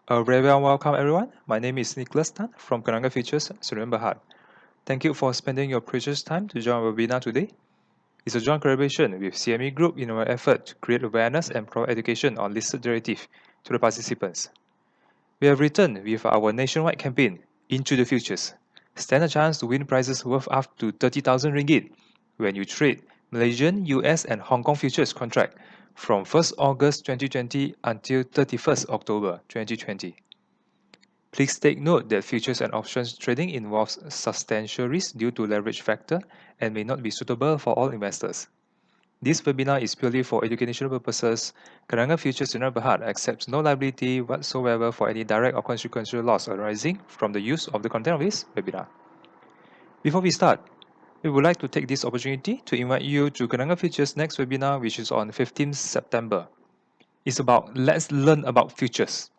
A very warm welcome, everyone. My name is Nicholas Tan from Kenanga Futures Sdn Bhd. Thank you for spending your precious time to join our webinar today. It's a joint collaboration with CME Group in our effort to create awareness and provide education on listed derivative to the participants. We have returned with our nationwide campaign, Into the Futures. Stand a chance to win prizes worth up to 30,000 ringgit when you trade Malaysian, US, and Hong Kong futures contract from 1st August 2020 until 31st October 2020. Please take note that futures and options trading involves substantial risk due to leverage factor and may not be suitable for all investors. This webinar is purely for educational purposes. Kenanga Futures Sdn Bhd accepts no liability whatsoever for any direct or consequential loss arising from the use of the content of this webinar. Before we start, we would like to take this opportunity to invite you to Kenanga Futures' next webinar, which is on 15th September. It's about Let's Learn About Futures.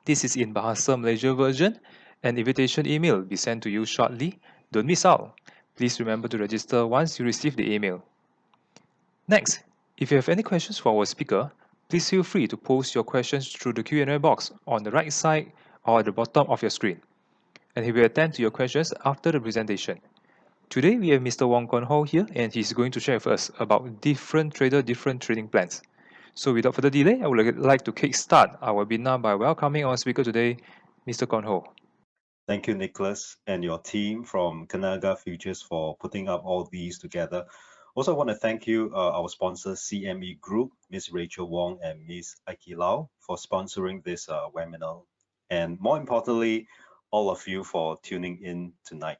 This is in Bahasa Malaysia version. An invitation email will be sent to you shortly. Don't miss out. Please remember to register once you receive the email. Next, if you have any questions for our speaker, please feel free to post your questions through the Q&A box on the right side or at the bottom of your screen, and he will attend to your questions after the presentation. Today, we have Mr. Wong Kon Ho here, and he's going to share with us about different trading plans. So without further delay, I would like to kickstart our webinar by welcoming our speaker today, Mr. Kon Ho. Thank you, Nicholas, and your team from Kenanga Futures for putting up all these together. Also, I want to thank you, our sponsors, CME Group, Ms. Rachel Wong and Ms. Aiki Lau, for sponsoring this webinar. And more importantly, all of you for tuning in tonight.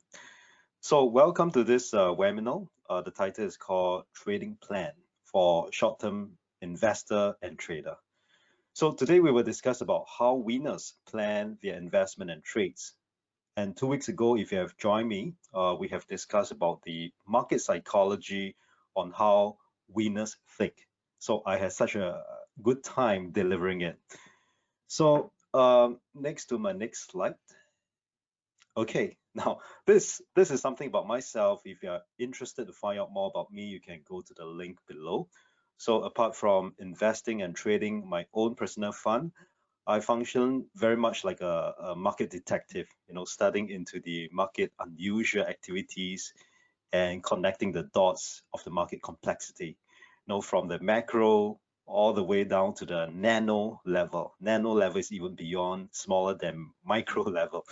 So welcome to this webinar. The title is called Trading Plan for Short-Term Investor and Trader. So today we will discuss about how winners plan their investment and trades. And 2 weeks ago, if you have joined me, we have discussed about the market psychology on how winners think. So I had such a good time delivering it. So next to my next slide. Okay, now this is something about myself. If you're interested to find out more about me, you can go to the link below. So apart from investing and trading my own personal fund, I function very much like a market detective, studying into the market unusual activities and connecting the dots of the market complexity, from the macro all the way down to the nano level. Nano level is even beyond smaller than micro level.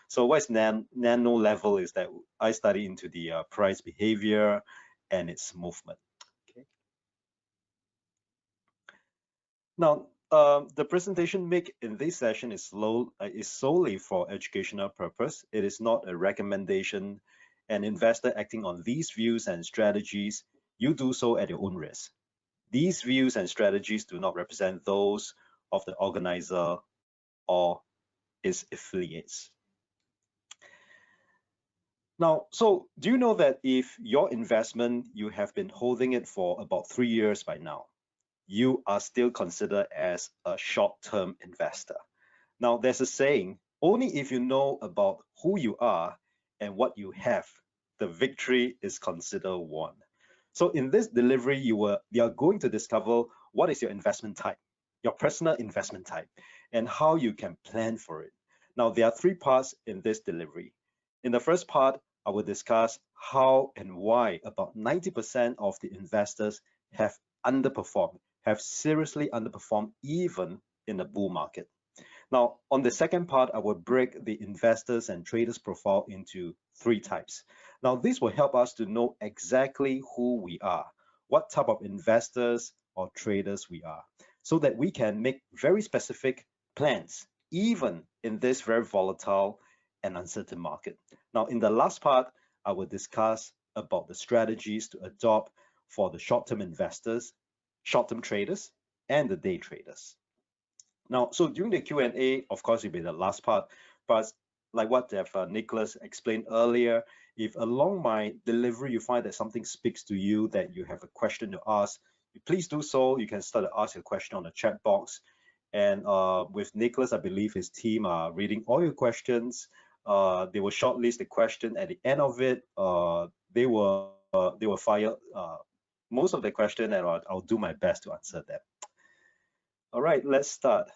So what's nano level is that I study into the price behavior and its movement. Okay. Now, the presentation made in this session is solely for educational purpose. It is not a recommendation. An investor acting on these views and strategies, you do so at your own risk. These views and strategies do not represent those of the organizer or its affiliates. Now, so do you know that if your investment, you have been holding it for about 3 years by now, you are still considered as a short-term investor. Now, there's a saying, only if you know about who you are and what you have, the victory is considered won. So in this delivery, you are going to discover what is your investment type, your personal investment type, and how you can plan for it. Now, there are 3 parts in this delivery. In the first part, I will discuss how and why about 90% of the investors have underperformed, have seriously underperformed even in the bull market. Now, on the second part, I will break the investors and traders profile into 3 types. Now, this will help us to know exactly who we are, what type of investors or traders we are, so that we can make very specific plans, even in this very volatile and uncertain market. Now, in the last part, I will discuss about the strategies to adopt for the short-term investors, short-term traders, and the day traders. Now, so during the Q&A, of course, it will be the last part, but like what Nicholas explained earlier, if along my delivery you find that something speaks to you, that you have a question to ask, please do so. You can start to ask your question on the chat box. And with Nicholas, I believe his team are reading all your questions. They will shortlist the question at the end of it. They will fire most of the question, and I'll do my best to answer them. All right, let's start.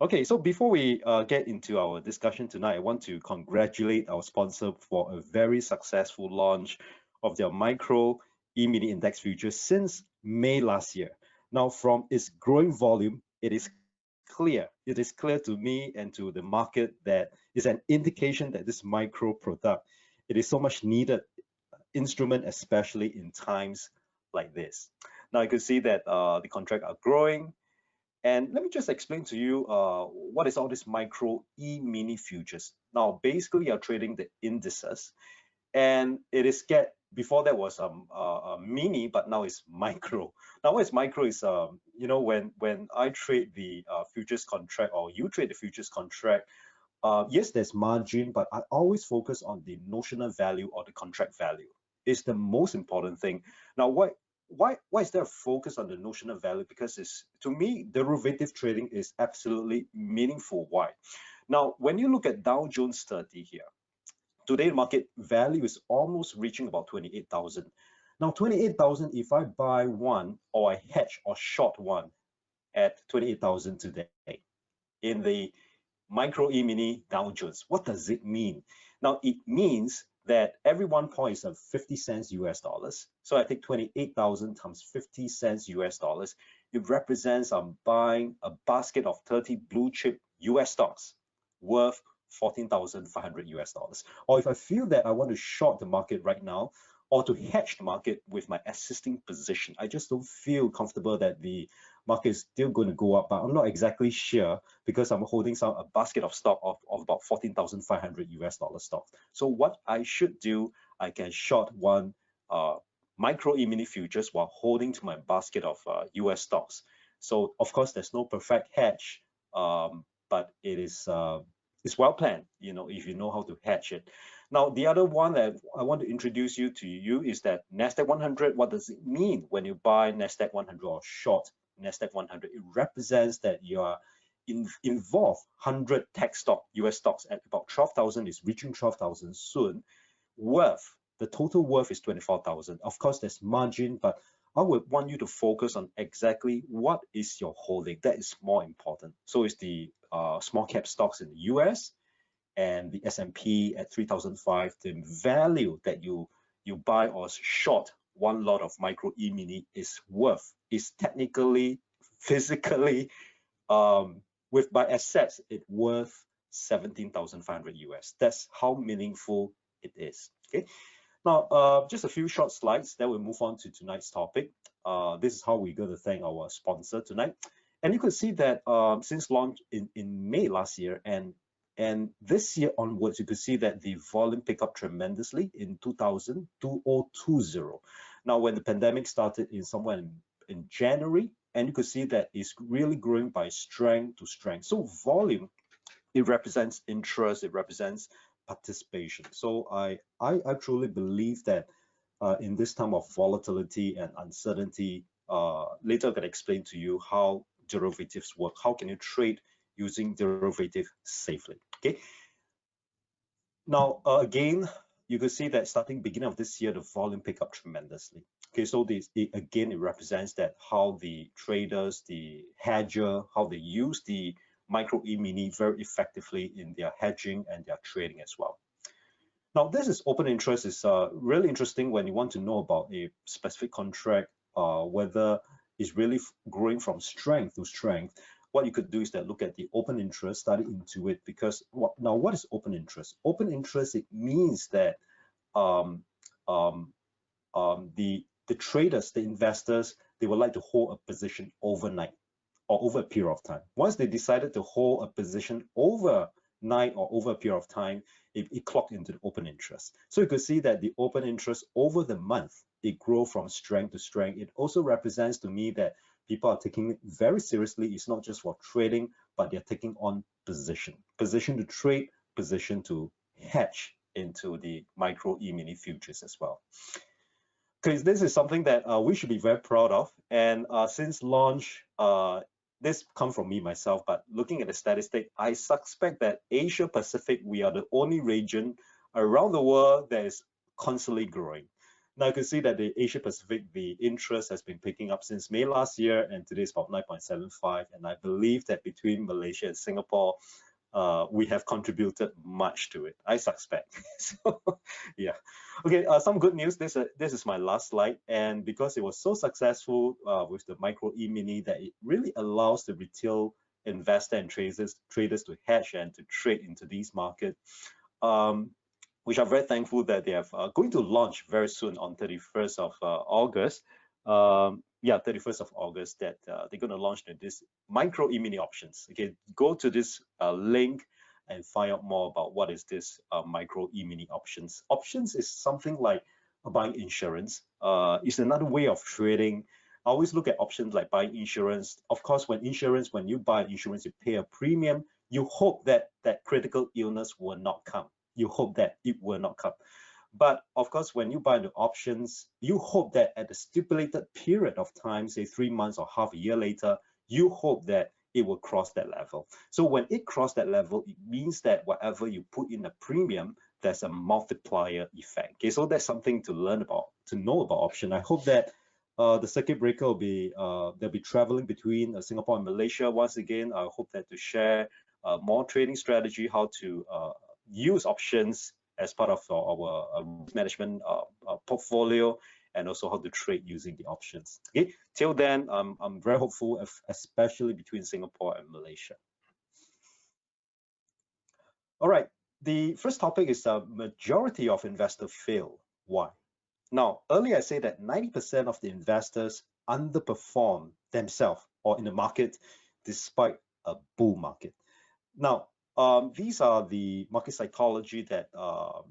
Okay, so before we get into our discussion tonight, I want to congratulate our sponsor for a very successful launch of their micro E-mini index futures since May last year. Now, from its growing volume, it is clear to me and to the market that is an indication that this micro product, it is so much needed instrument, especially in times like this. Now you can see that the contract are growing, and let me just explain to you what is all this micro E-mini futures. Now, basically, you're trading the indices, and it is get before that was mini, but now it's micro. Now, what is micro is when I trade the futures contract, or you trade the futures contract. Yes, there's margin, but I always focus on the notional value or the contract value. It's the most important thing. Now, why is there a focus on the notional value? Because it's, to me, derivative trading is absolutely meaningful. Why? Now, when you look at Dow Jones 30 here, today market value is almost reaching about 28,000. Now, 28,000, if I buy one or I hedge or short one at 28,000 today in the micro E-mini Dow Jones, what does it mean? Now, it means that every 1 point is of 50 cents US dollars. So I take 28,000 times 50 cents US dollars. It represents I'm buying a basket of 30 blue chip US stocks worth 14,500 US dollars. Or if I feel that I want to short the market right now, or to hedge the market with my existing position, I just don't feel comfortable that the market is still going to go up, but I'm not exactly sure because I'm holding a basket of stock of about 14,500 US dollar stock. So what I should do, I can short one micro E-mini futures while holding to my basket of US stocks. So of course, there's no perfect hedge, but it is it's well planned, if you know how to hedge it. Now, the other one that I want to introduce you to is that NASDAQ 100. What does it mean when you buy NASDAQ 100 or short NASDAQ 100? It represents that you are involved 100 tech stock, US stocks at about 12,000, is reaching 12,000 soon. The total worth is 24,000. Of course, there's margin, but I would want you to focus on exactly what is your holding. That is more important. So it's the small cap stocks in the US and the S&P at 3,005. The value that you buy or short one lot of micro E-mini is technically, physically, with by assets, it worth 17,500 US. That's how meaningful it is. Okay. Now, just a few short slides, then we'll move on to tonight's topic. This is how we're going to thank our sponsor tonight. And you can see that since launch in May last year and this year onwards, you could see that the volume picked up tremendously in 2020. Now, when the pandemic started somewhere in January, and you could see that it's really growing by strength to strength. So volume, it represents interest, it represents participation. So I truly believe that in this time of volatility and uncertainty, later I'm going to explain to you how derivatives work. How can you trade using derivative safely? Okay. Now, again, you can see that starting beginning of this year, the volume picked up tremendously. Okay, so it represents that how the traders, the hedger, how they use the micro E-mini very effectively in their hedging and their trading as well. Now, this is open interest. Is really interesting when you want to know about a specific contract, whether it's really growing from strength to strength. What you could do is that look at the open interest, study into it, because what is open interest? Open interest, it means that the traders, the investors, they would like to hold a position overnight or over a period of time. Once they decided to hold a position overnight or over a period of time, it clocked into the open interest. So you could see that the open interest over the month, it grow from strength to strength. It also represents to me that people are taking it very seriously. It's not just for trading, but they're taking on position to trade, position to hedge into the micro E-mini futures as well. Because this is something that we should be very proud of. And since launch, this comes from me myself, but looking at the statistic, I suspect that Asia Pacific, we are the only region around the world that is constantly growing. Now I can see that the Asia Pacific, the interest has been picking up since May last year, and today is about 9.75. And I believe that between Malaysia and Singapore, we have contributed much to it, I suspect. So, yeah. Okay, some good news. This is my last slide. And because it was so successful with the micro E-mini, that it really allows the retail investor and traders to hedge and to trade into these markets. Which I'm very thankful that they are going to launch very soon on 31st of August. 31st of August, that they're going to launch this micro E-mini options. Okay, go to this link and find out more about what is this micro E-mini options. Options is something like buying insurance. It's another way of trading. I always look at options like buying insurance. Of course, when you buy insurance, you pay a premium. You hope that that critical illness will not come. You hope that it will not come. But of course, when you buy the options, you hope that at the stipulated period of time, say 3 months or half a year later, you hope that it will cross that level. So when it crosses that level, it means that whatever you put in a premium, there's a multiplier effect. Okay, so that's something to learn about, to know about option. I hope that the circuit breaker will be they'll be traveling between Singapore and Malaysia once again. I hope that to share more trading strategy, how to use options as part of our management portfolio, and also how to trade using the options. Okay, till then, I'm very hopeful, especially between Singapore and Malaysia. All right, the first topic is majority of investors fail. Why? Now, earlier I said that 90% of the investors underperform themselves or in the market despite a bull market. Now, these are the market psychology that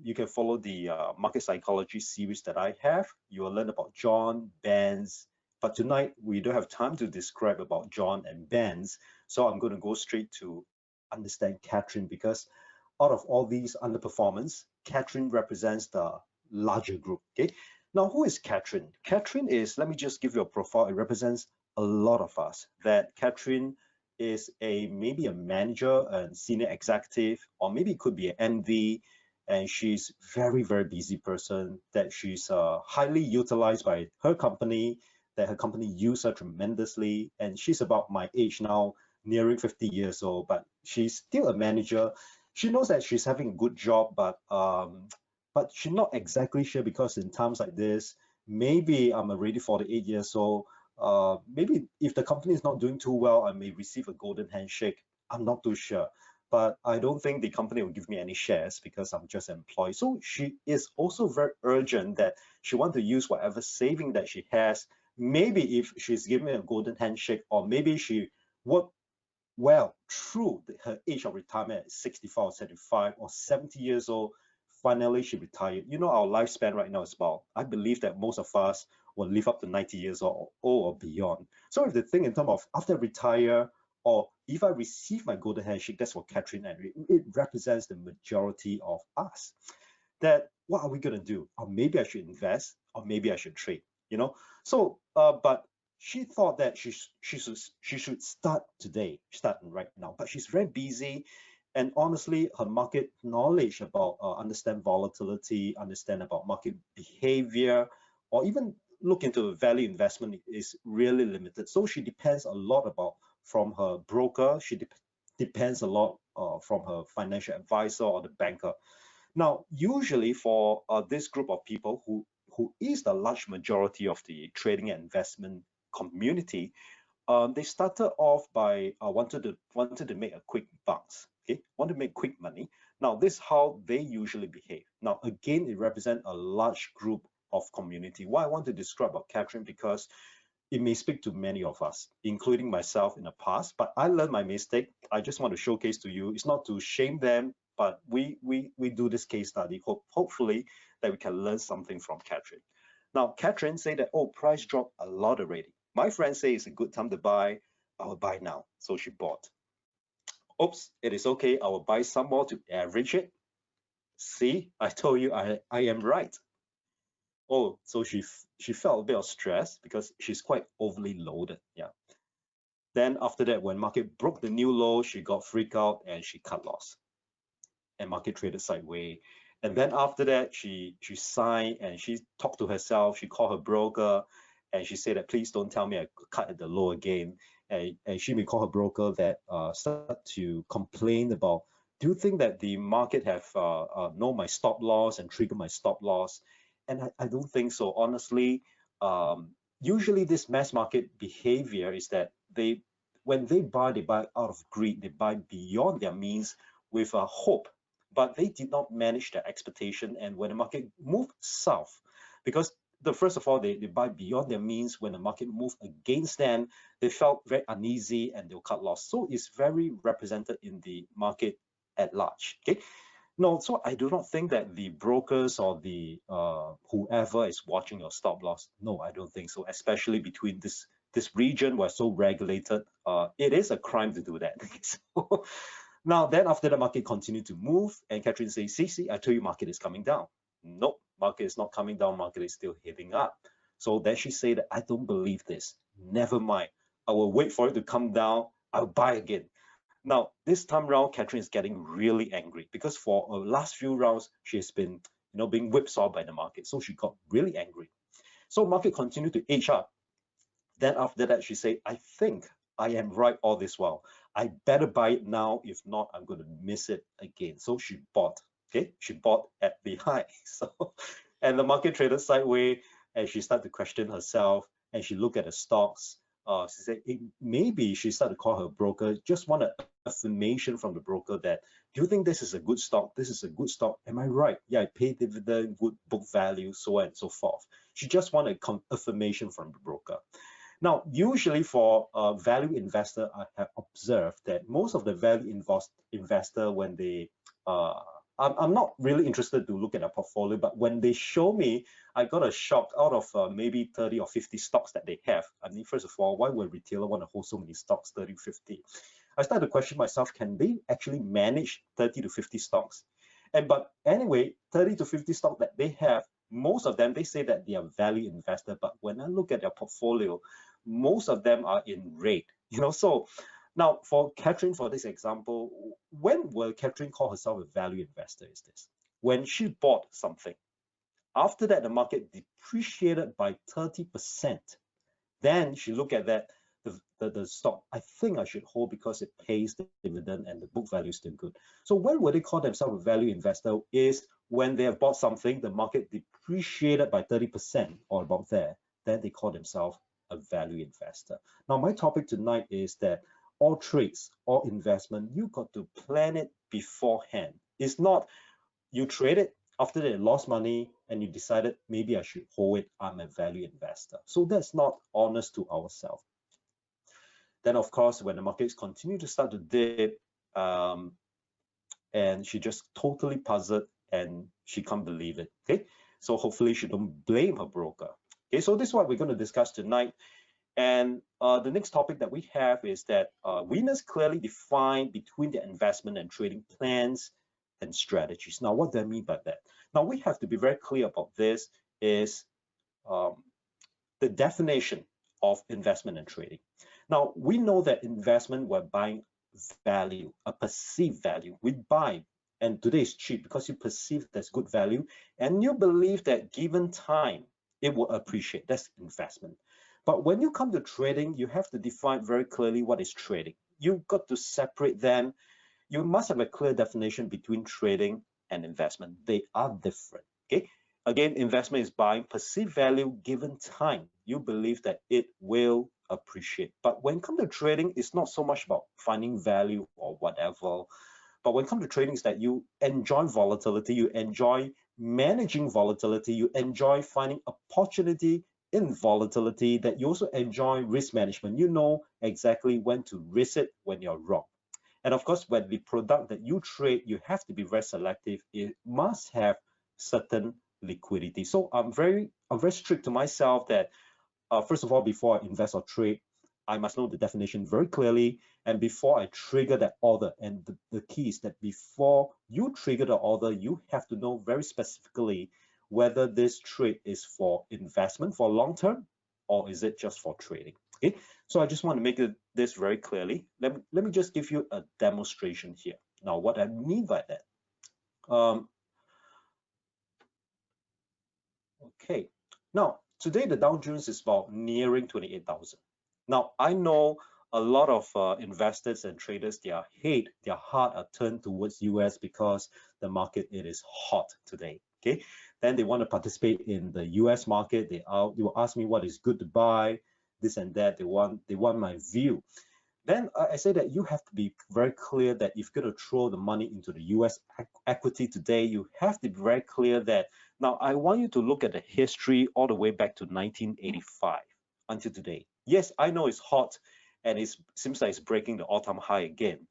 you can follow the market psychology series that I have. You will learn about John, Benz, but tonight we don't have time to describe about John and Benz. So I'm going to go straight to understand Catherine, because out of all these underperformance, Catherine represents the larger group. Okay. Now, who is Catherine? Catherine is, let me just give you a profile. It represents a lot of us. That Catherine is maybe a manager and senior executive, or maybe it could be an MD, and she's very, very busy person, that she's highly utilized by her company, that her company use her tremendously, and she's about my age now, nearing 50 years old, but she's still a manager. She knows that she's having a good job, but she's not exactly sure, because in times like this, maybe I'm already 48 years old. Maybe if the company is not doing too well, I may receive a golden handshake. I'm not too sure, but I don't think the company will give me any shares because I'm just employed. So she is also very urgent that she wants to use whatever saving that she has. Maybe if she's giving me a golden handshake, or maybe she worked well through her age of retirement at 65 or 75 or 70 years old. Finally, she retired. You know, our lifespan right now is about, I believe that most of us will live up to 90 years old or beyond. So if the thing in terms of after retire, or if I receive my golden handshake, that's what Catherine and it represents the majority of us. That what are we going to do? Or maybe I should invest, or maybe I should trade, you know? So, but she thought that she should start today, starting right now, but she's very busy. And honestly, her market knowledge about understand volatility, understand about market behavior, or even look into value investment is really limited. So she depends a lot about from her broker. She depends a lot from her financial advisor or the banker. Now, usually for this group of people who is the large majority of the trading and investment community, they started off by wanted to make a quick bucks. Okay, want to make quick money. Now, this is how they usually behave. Now, again, it represents a large group of community. Why I want to describe about Catherine, because it may speak to many of us, including myself in the past, but I learned my mistake. I just want to showcase to you. It's not to shame them, but we do this case study, hopefully that we can learn something from Catherine. Now, Catherine said that, oh, price dropped a lot already. My friend say it's a good time to buy. I will buy now. So she bought. Oops, it is okay. I will buy some more to average it. See, I told you I am right. Oh, so she felt a bit of stress because she's quite overly loaded. Yeah. Then after that, when market broke the new low, she got freaked out and she cut loss. And market traded sideways. And then after that, she signed and she talked to herself. She called her broker, and she said that please don't tell me I cut at the low again. And she may call her broker that start to complain about. Do you think that the market have know my stop loss and trigger my stop loss? And I don't think so. Honestly, usually this mass market behavior is that when they buy out of greed, they buy beyond their means with a hope, but they did not manage their expectation. And when the market moved south, because first of all, they buy beyond their means. When the market moved against them, they felt very uneasy and they'll cut loss. So it's very represented in the market at large. Okay. No, so I do not think that the brokers or the whoever is watching your stop loss. No, I don't think so. Especially between this region where so regulated, it is a crime to do that. So now then after the market continued to move, and Catherine says, see, I told you market is coming down. Nope, market is not coming down. Market is still heading up. So then she said, I don't believe this. Never mind. I will wait for it to come down. I'll buy again. Now, this time round, Catherine is getting really angry because for the last few rounds, she has been, being whipsawed by the market. So she got really angry. So market continued to edge up. Then after that, she said, I think I am right all this while. I better buy it now. If not, I'm going to miss it again. So she bought. Okay, she bought at the high. So, and the market traded sideways, and she started to question herself, and she looked at the stocks. She said maybe she started to call her broker, just want an affirmation from the broker that, do you think this is a good stock? This is a good stock. Am I right? Yeah, I pay dividend, good book value, so on and so forth. She just wanted affirmation from the broker. Now, usually for a value investor, I have observed that most of the value investor, when they, I'm not really interested to look at a portfolio, but when they show me, I got a shock out of maybe 30 or 50 stocks that they have. I mean, first of all, why would a retailer want to hold so many stocks, 30, 50? I started to question myself, can they actually manage 30 to 50 stocks? But anyway, 30 to 50 stocks that they have, most of them, they say that they are value investor, but when I look at their portfolio, most of them are in red. So now for Catherine, for this example, when will Catherine call herself a value investor? Is this when she bought something, after that the market depreciated by 30%, then she look at that, the stock, I think I should hold because it pays the dividend and the book value is still good. So when will they call themselves a value investor? Is when they have bought something, the market depreciated by 30% or about there, then they call themselves a value investor. Now, my topic tonight is that all trades, all investment, you got to plan it beforehand. It's not you trade it, after they lost money and you decided maybe I should hold it, I'm a value investor. So that's not honest to ourselves. Then, of course, when the markets continue to start to dip, and she just totally puzzled and she can't believe it. Okay, so hopefully she don't blame her broker. Okay, so this is what we're going to discuss tonight. And the next topic that we have is that winners clearly define between their investment and trading plans and strategies. Now, what do I mean by that? Now, we have to be very clear about this is the definition of investment and trading. Now, we know that investment, we're buying value, a perceived value. We buy, and today is cheap because you perceive there's good value, and you believe that given time, it will appreciate. That's investment. But when you come to trading, you have to define very clearly what is trading. You've got to separate them. You must have a clear definition between trading and investment. They are different. Okay. Again, investment is buying perceived value given time. You believe that it will appreciate. But when it comes to trading, it's not so much about finding value or whatever. But when it comes to trading, it's that you enjoy volatility, you enjoy managing volatility, you enjoy finding opportunity in volatility, that you also enjoy risk management. You know exactly when to risk it when you're wrong. And of course, when the product that you trade, you have to be very selective. It must have certain liquidity. So I'm very strict to myself that first of all, before I invest or trade, I must know the definition very clearly. And before I trigger that order, and the key is that before you trigger the order, you have to know very specifically whether this trade is for investment for long term or is it just for trading. Okay, so I just want to make this very clearly. Let me just give you a demonstration here. Now, what I mean by that, Okay, now today the Dow Jones is about nearing 28,000. Now I know a lot of investors and traders, their heart are turned towards US because the market, it is hot today. Okay, then they want to participate in the US market. They will ask me what is good to buy, this and that. They want my view. Then I say that you have to be very clear that if you're going to throw the money into the US equity today, you have to be very clear that, now I want you to look at the history all the way back to 1985 until today. Yes, I know it's hot and it seems like it's breaking the all-time high again,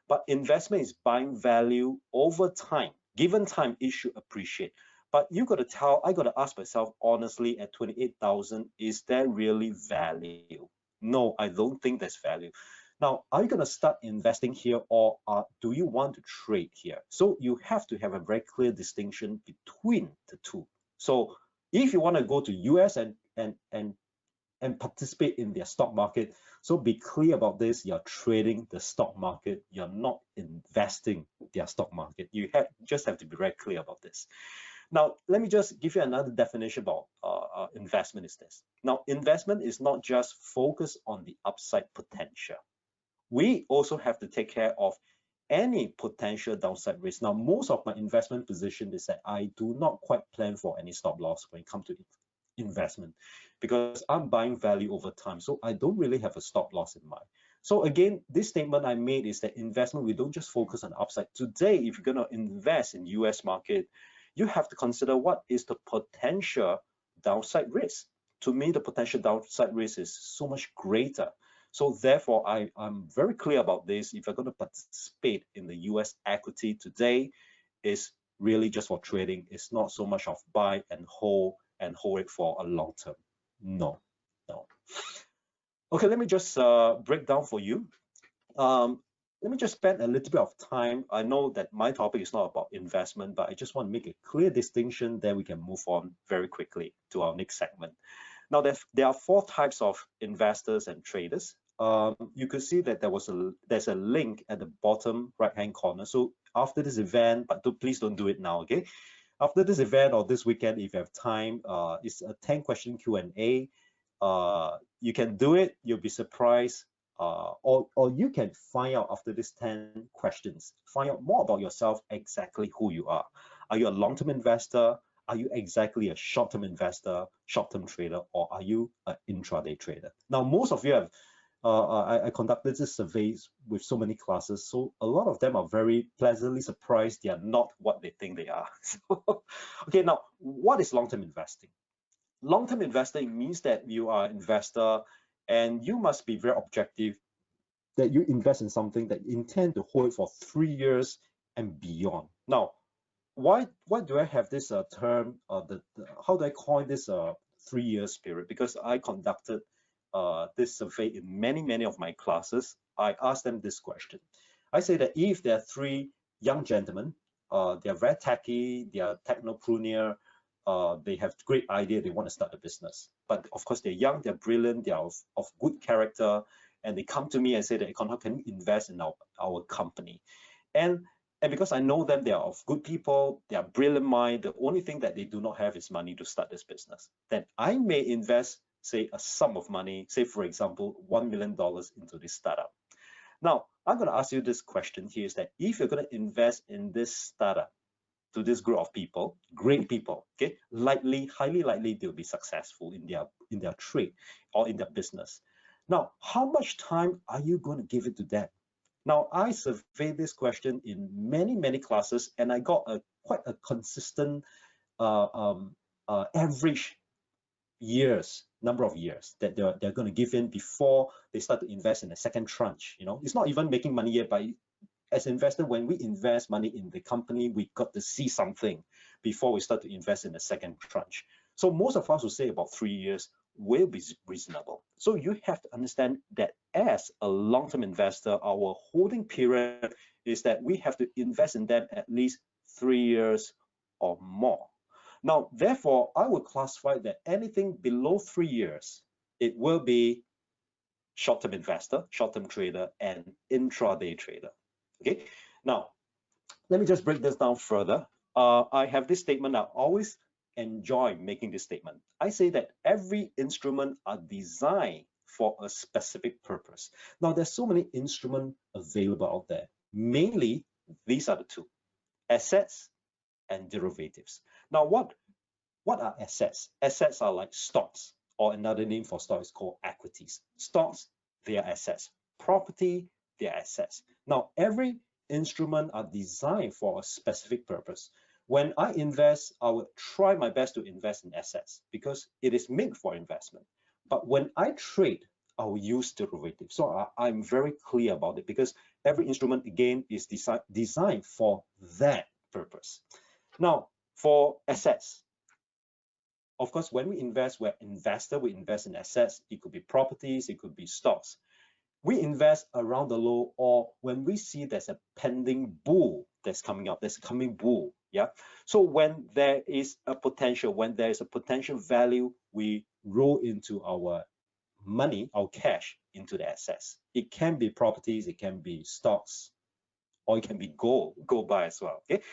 but investment is buying value over time. Given time, it should appreciate. But I got to ask myself honestly, at 28,000, is there really value? No, I don't think there's value. Now, are you going to start investing here, or do you want to trade here? So you have to have a very clear distinction between the two. So if you want to go to US and participate in their stock market, so be clear about this. You're trading the stock market. You're not investing their stock market. You just have to be very clear about this. Now, let me just give you another definition about investment is this. Now, investment is not just focused on the upside potential. We also have to take care of any potential downside risk. Now, most of my investment position is that I do not quite plan for any stop loss when it comes to investment, because I'm buying value over time. So I don't really have a stop loss in mind. So again, this statement I made is that investment, we don't just focus on upside. Today, if you're going to invest in US market, you have to consider what is the potential downside risk. To me, the potential downside risk is so much greater. So therefore, I'm very clear about this. If you're going to participate in the US equity today, is really just for trading. It's not so much of buy and hold it for a long term. No. Okay, let me just break down for you. Let me just spend a little bit of time. I know that my topic is not about investment, but I just want to make a clear distinction, then we can move on very quickly to our next segment. Now, there are four types of investors and traders. You could see that there's a link at the bottom right-hand corner. So after this event, but please don't do it now, okay? After this event or this weekend, if you have time, it's a 10-question Q&A. You can do it. You'll be surprised. Or you can find out after these 10 questions, find out more about yourself, exactly who you are. Are you a long-term investor? Are you exactly a short-term investor, short-term trader, or are you an intraday trader? Now, most of you have, I conducted this surveys with so many classes, so a lot of them are very pleasantly surprised they are not what they think they are. So, okay, now, what is long-term investing? Long-term investing means that you are an investor and you must be very objective, that you invest in something that you intend to hold for 3 years and beyond. Now, why do I have this term? How do I coin this 3 years period? Because I conducted this survey in many of my classes. I asked them this question. I say that if there are 3 young gentlemen, they are very techy, they are technopreneur, they have great idea, they want to start a business. But of course, they're young, they're brilliant, they're of good character, and they come to me and say that, how can you invest in our company? And because I know them, they are of good people, they are brilliant mind. The only thing that they do not have is money to start this business. Then I may invest, say, a sum of money, say, for example, $1 million into this startup. Now, I'm going to ask you this question here, is that if you're going to invest in this startup to this group of people, great people, okay, highly likely they'll be successful in their trade or in their business. Now, how much time are you going to give it to them? Now, I surveyed this question in many classes, and I got quite a consistent average number of years that they're going to give in before they start to invest in the second tranche. It's not even making money yet, but as an investor, when we invest money in the company, we got to see something before we start to invest in the second tranche. So most of us will say about 3 years will be reasonable. So you have to understand that as a long-term investor, our holding period is that we have to invest in them at least 3 years or more. Now, therefore, I would classify that anything below 3 years, it will be short-term investor, short-term trader, and intraday trader. Okay, now let me just break this down further. I have this statement. I always enjoy making this statement. I say that every instrument are designed for a specific purpose. Now, there's so many instruments available out there. Mainly, these are the two: assets and derivatives. Now, what are assets? Assets are like stocks, or another name for stock is called equities. Stocks, they are assets. Property, they are assets. Now, every instrument are designed for a specific purpose. When I invest, I would try my best to invest in assets because it is made for investment. But when I trade, I will use derivatives. So I'm very clear about it because every instrument, again, is designed for that purpose. Now, for assets, of course, when we invest, we're investor, we invest in assets. It could be properties, it could be stocks. We invest around the low, or when we see there's a pending bull that's coming up, there's a coming bull, yeah? So when there is a potential, when there is a potential value, we roll into our money, our cash, into the assets. It can be properties, it can be stocks, or it can be gold buy as well, okay?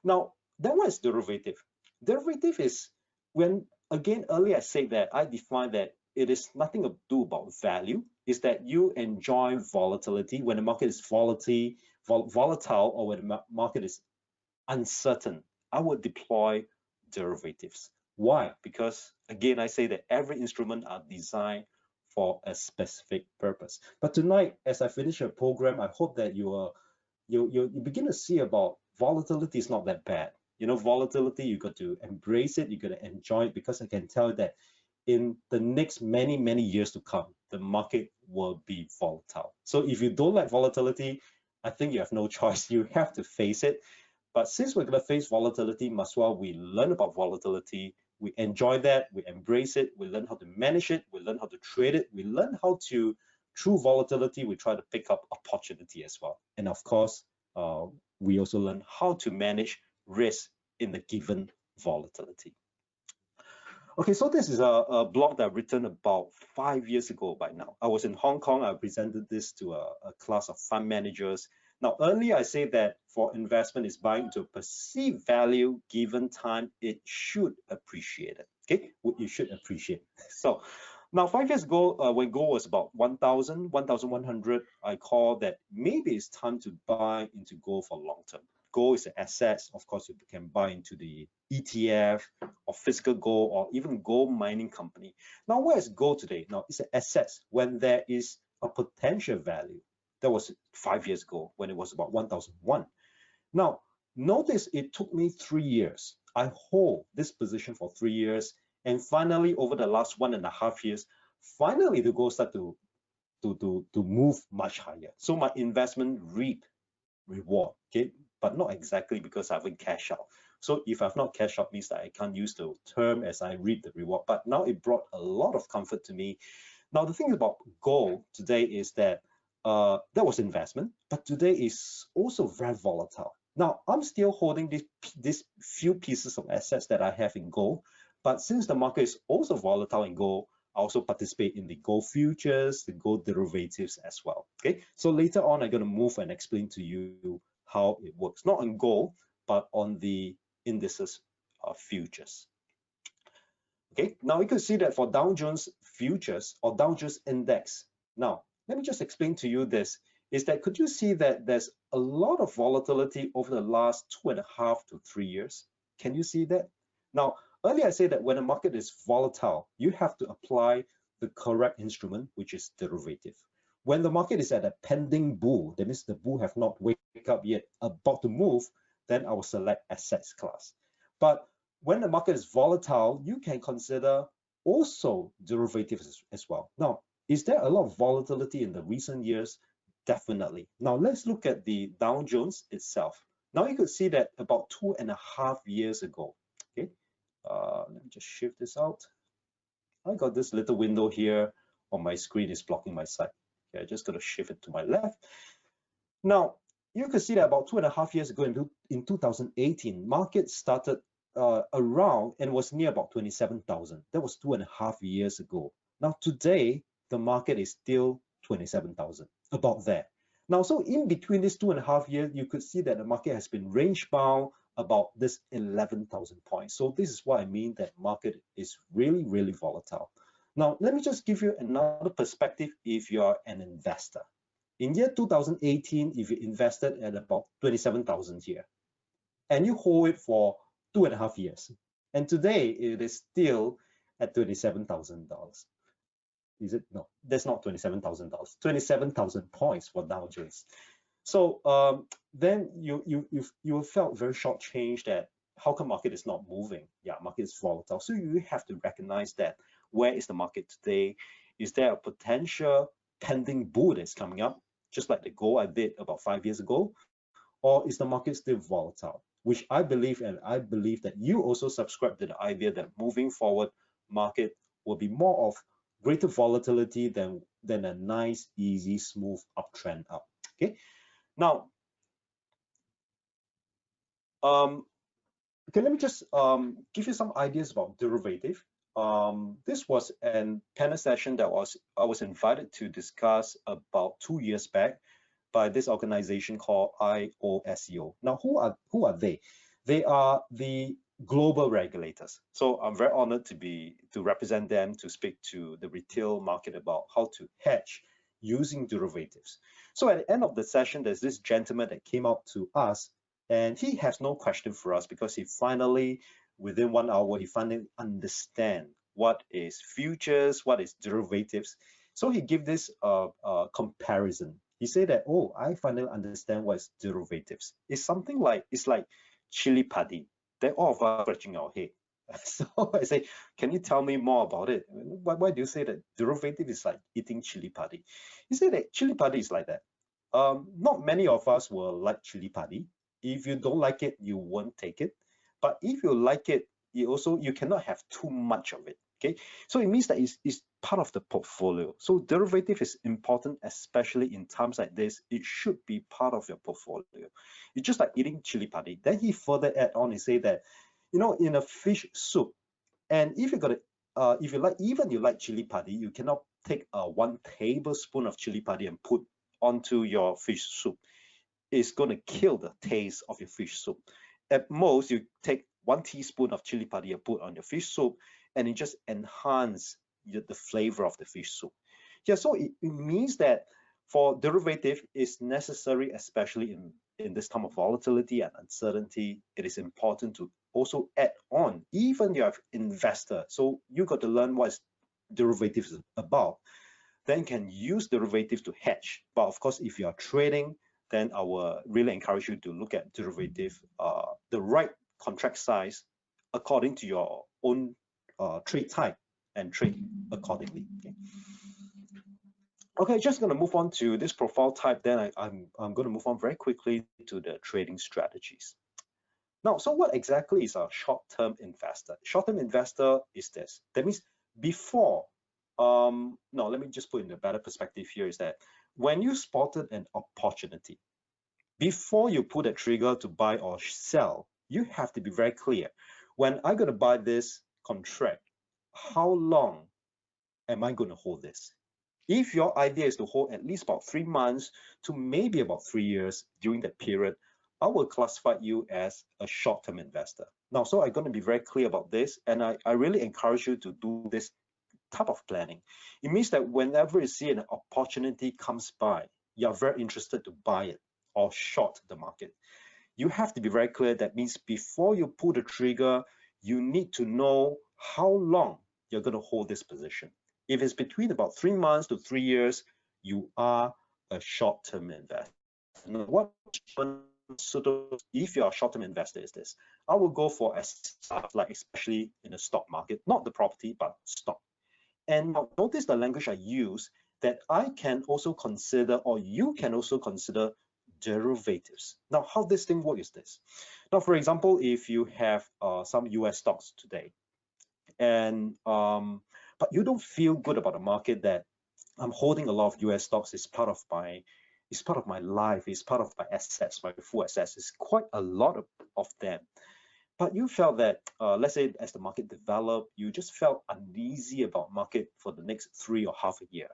Now, then what is derivative? Derivative is when, again, earlier I said that I defined that it is nothing to do about value, is that you enjoy volatility. When the market is volatile, or when the market is uncertain, I would deploy derivatives. Why? Because, again, I say that every instrument are designed for a specific purpose. But tonight, as I finish a program, I hope that you begin to see about volatility is not that bad. You know, volatility, you got to embrace it, you got to enjoy it, because I can tell you that in the next many years to come, the market will be volatile. So if you don't like volatility, I think you have no choice. You have to face it. But since we're going to face volatility, might as well we learn about volatility, we enjoy that, we embrace it, we learn how to manage it, we learn how to trade it, we learn how to, through volatility, we try to pick up opportunity as well. And of course, we also learn how to manage risk in the given volatility. Okay, so this is a blog that I've written about 5 years ago by now. I was in Hong Kong. I presented this to a class of fund managers. Now, earlier I said that for investment is buying to perceived value given time, it should appreciate it. Okay, you should appreciate. So now 5 years ago, when gold was about 1,100, I called that maybe it's time to buy into gold for long term. Gold is an asset. Of course, you can buy into the ETF or physical gold or even gold mining company. Now, where is gold today? Now, it's an asset when there is a potential value. That was 5 years ago when it was about 1,001. Now, notice it took me 3 years. I hold this position for 3 years. And finally, over the last 1.5 years, finally the gold started to move much higher. So my investment reap reward, okay? But not exactly because I haven't cashed out. So if I've not cashed out, means that I can't use the term as I reap the reward. But now it brought a lot of comfort to me. Now, the thing about gold today is that that was investment, but today is also very volatile. Now, I'm still holding these few pieces of assets that I have in gold, but since the market is also volatile in gold, I also participate in the gold futures, the gold derivatives as well. Okay, so later on, I'm going to move and explain to you how it works, not on gold, but on the indices futures. Okay, now we could see that for Dow Jones futures or Dow Jones index. Now, let me just explain to you this, is that could you see that there's a lot of volatility over the last 2.5 to 3 years? Can you see that? Now, earlier I said that when a market is volatile, you have to apply the correct instrument, which is derivative. When the market is at a pending bull, that means the bull have not wake up yet, about to move, then I will select assets class. But when the market is volatile, you can consider also derivatives as well. Now, is there a lot of volatility in the recent years? Definitely. Now, let's look at the Dow Jones itself. Now, you could see that about 2.5 years ago, okay, let me just shift this out. I got this little window here on my screen is blocking my sight. Okay, I just got to shift it to my left. Now, you can see that about 2.5 years ago in 2018, market started around and was near about 27,000. That was 2.5 years ago. Now, today, the market is still 27,000, about there. Now, so in between these 2.5 years, you could see that the market has been range bound, about this 11,000 points. So this is what I mean that market is really, really volatile. Now, let me just give you another perspective if you're an investor. In year 2018, if you invested at about 27,000 here, and you hold it for 2.5 years, and today it is still at $27,000. Is it? No, that's not $27,000. 27,000 points for Dow Jones. So then you felt very shortchanged that how come market is not moving? Yeah, market is volatile. So you have to recognize that where is the market today? Is there a potential pending bull that's coming up, just like the goal I did about 5 years ago? Or is the market still volatile? Which I believe, and I believe that you also subscribe to the idea that moving forward, market will be more of greater volatility than a nice, easy, smooth uptrend up. Okay. Now, okay, let me just give you some ideas about derivative. This was a panel session that I was invited to discuss about 2 years back by this organization called IOSCO. Now, who are they? They are the global regulators. So I'm very honored to represent them to speak to the retail market about how to hedge using derivatives. So at the end of the session, there's this gentleman that came up to us, and he has no question for us because he finally, within 1 hour, he finally understand what is futures, what is derivatives. So he gave this comparison. He said that, oh, I finally understand what is derivatives. It's something like, it's like chili padi. Then all of us scratching our head. So I say, can you tell me more about it? Why do you say that derivative is like eating chili padi? He said that chili padi is like that. Not many of us will like chili padi. If you don't like it, you won't take it. But if you like it, you cannot have too much of it. Okay, so it means that it's part of the portfolio. So derivative is important, especially in times like this. It should be part of your portfolio. It's just like eating chili padi. Then he further add on and say that, in a fish soup, and if you like chili padi, you cannot take 1 tablespoon of chili padi and put onto your fish soup. It's going to kill the taste of your fish soup. At most, you take 1 teaspoon of chili padi and put on your fish soup, and it just enhance the flavor of the fish soup. Yeah, so it means that for derivative, it's necessary, especially in this time of volatility and uncertainty, it is important to also add on, even you have investor. So you got to learn what derivatives is about. Then can use derivatives to hedge. But of course, if you are trading, then I will really encourage you to look at derivative, the right contract size according to your own trade type and trade accordingly. Okay, just going to move on to this profile type. Then I'm going to move on very quickly to the trading strategies. Now, so what exactly is a short-term investor? Short-term investor is this. That means before, no, let me just put in a better perspective here is that when you spotted an opportunity, before you pull the trigger to buy or sell, you have to be very clear. When I'm going to buy this contract, how long am I going to hold this? If your idea is to hold at least about 3 months to maybe about 3 years during that period, I will classify you as a short-term investor. Now, so I'm going to be very clear about this, and I really encourage you to do this type of planning. It means that whenever you see an opportunity comes by, you're very interested to buy it or short the market. You have to be very clear. That means before you pull the trigger, you need to know how long you're going to hold this position. If it's between about 3 months to 3 years, you are a short-term investor. Now, what if you're a short-term investor is this? I will go for stuff like especially in the stock market, not the property, but stock. And now notice the language I use, that I can also consider, or you can also consider derivatives. Now, how this thing works is this. Now, for example, if you have some US stocks today, and but you don't feel good about the market, that I'm holding a lot of US stocks, is part of my life, it's part of my assets, my full assets. It's quite a lot of them. But you felt that, let's say as the market developed, you just felt uneasy about market for the next 3 or half a year.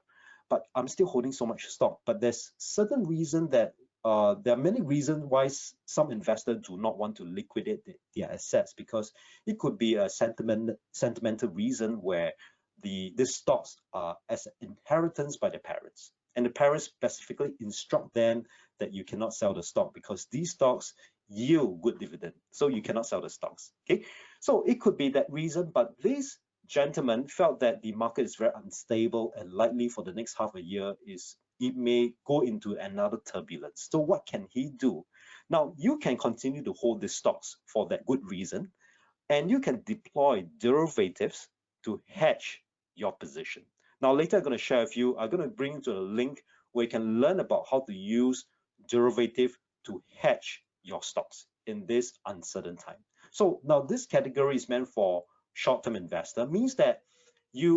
But I'm still holding so much stock. But there's certain reason that there are many reasons why some investors do not want to liquidate their assets, because it could be a sentimental reason where these stocks are as an inheritance by the parents, and the parents specifically instruct them that you cannot sell the stock because these stocks yield good dividend, so you cannot sell the stocks. Okay, so it could be that reason, but this gentleman felt that the market is very unstable and likely for the next half a year it may go into another turbulence. So what can he do? Now, you can continue to hold the stocks for that good reason, and you can deploy derivatives to hedge your position. Now, later I'm going to share with you, I'm going to bring you to a link where you can learn about how to use derivative to hedge your stocks in this uncertain time. So now this category is meant for short-term investor, means that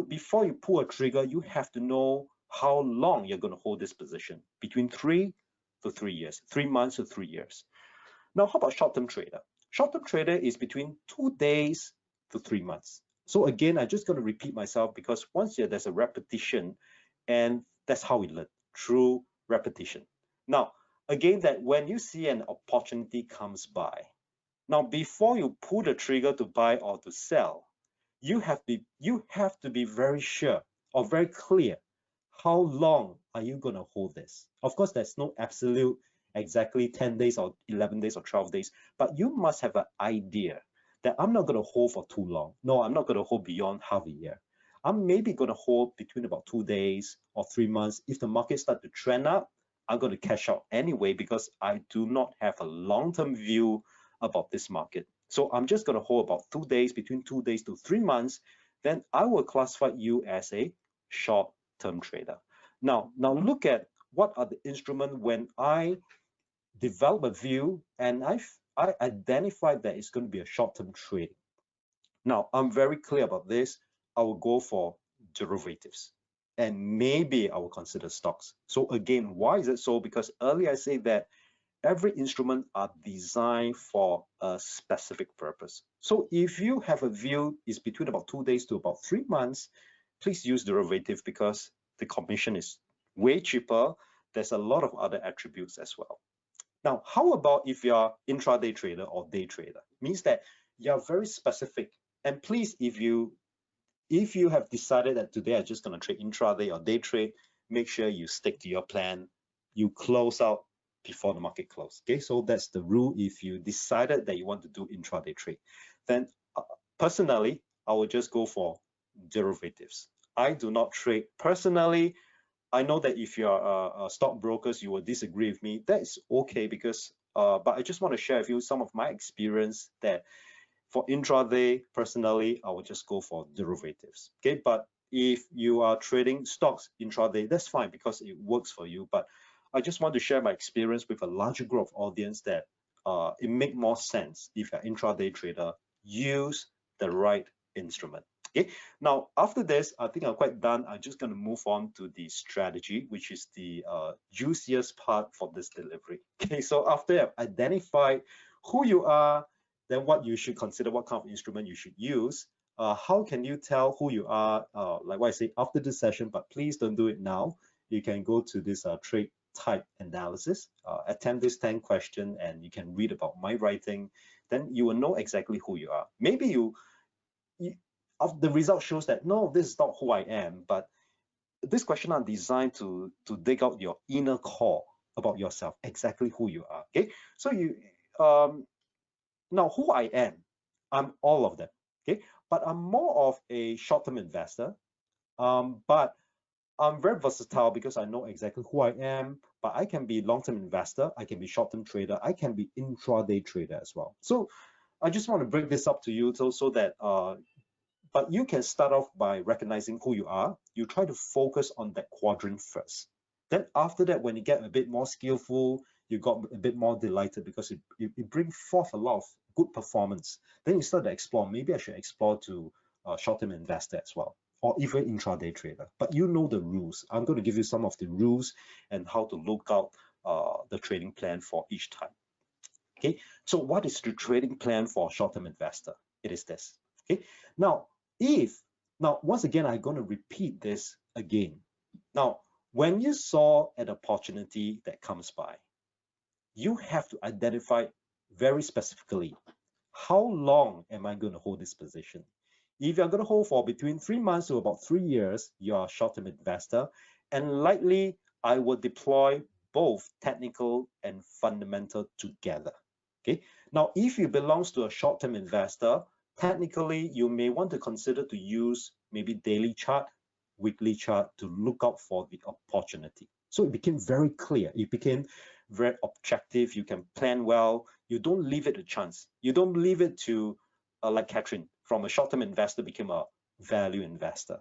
before you pull a trigger, you have to know how long you're going to hold this position, between 3 to 3 years, 3 months to 3 years. Now, how about short-term trader? Short-term trader is between 2 days to 3 months. So again, I'm just going to repeat myself because once there's a repetition, and that's how we learn, through repetition. Now, again, that when you see an opportunity comes by, now before you pull the trigger to buy or to sell, you have to be very sure or very clear how long are you going to hold this. Of course, there's no absolute exactly 10 days or 11 days or 12 days, but you must have an idea that I'm not going to hold for too long. No, I'm not going to hold beyond half a year. I'm maybe going to hold between about 2 days or 3 months. If the market starts to trend up, I'm going to cash out anyway because I do not have a long-term view about this market. So I'm just going to hold about 2 days, between 2 days to 3 months. Then I will classify you as a short-term trader. Now look at what are the instruments when I develop a view and I identify that it's going to be a short-term trading. Now, I'm very clear about this. I will go for derivatives and maybe I will consider stocks. So again, why is it so? Because earlier I said that every instrument are designed for a specific purpose. So if you have a view is between about 2 days to about 3 months, please use derivative because the commission is way cheaper. There's a lot of other attributes as well. Now, how about if you're intraday trader or day trader? It means that you're very specific. And please, if you have decided that today I'm just going to trade intraday or day trade, make sure you stick to your plan. You close out before the market close. Okay, so that's the rule. If you decided that you want to do intraday trade, then personally, I will just go for derivatives. I do not trade personally. I know that if you're stockbrokers, you will disagree with me. That's okay because, but I just want to share with you some of my experience that for intraday, personally, I will just go for derivatives. Okay, but if you are trading stocks intraday, that's fine because it works for you. But I just want to share my experience with a larger group of audience that it make more sense if you're intraday trader, use the right instrument. Okay, now after this, I think I'm quite done. I'm just going to move on to the strategy, which is the juiciest part for this delivery. Okay, so after I've identified who you are, then what you should consider, what kind of instrument you should use. How can you tell who you are? Like what I say after this session, but please don't do it now. You can go to this trade type analysis, attempt this 10 question, and you can read about my writing. Then you will know exactly who you are. Maybe the result shows that no, this is not who I am, but this question are designed to dig out your inner core about yourself, exactly who you are. Okay, so now who I am, I'm all of them. Okay, but I'm more of a short-term investor. But I'm very versatile because I know exactly who I am, but I can be long-term investor, I can be short-term trader, I can be intraday trader as well. So I just want to break this up to you so that but you can start off by recognizing who you are. You try to focus on that quadrant first. Then after that, when you get a bit more skillful, you got a bit more delighted because it brings forth a lot of good performance. Then you start to explore. Maybe I should explore to short-term investor as well, or even intraday trader. But you know the rules. I'm going to give you some of the rules and how to look out the trading plan for each time. Okay, so what is the trading plan for a short-term investor? It is this. Okay, now once again, I'm going to repeat this again. Now, when you saw an opportunity that comes by, you have to identify very specifically, how long am I going to hold this position? If you're going to hold for between 3 months to about 3 years, you're a short-term investor. And likely, I will deploy both technical and fundamental together. Okay. Now, if you belongs to a short-term investor, technically, you may want to consider to use maybe daily chart, weekly chart to look out for the opportunity. So it became very clear. It became very objective. You can plan well. You don't leave it to chance. You don't leave it to, like Catherine, from a short-term investor became a value investor.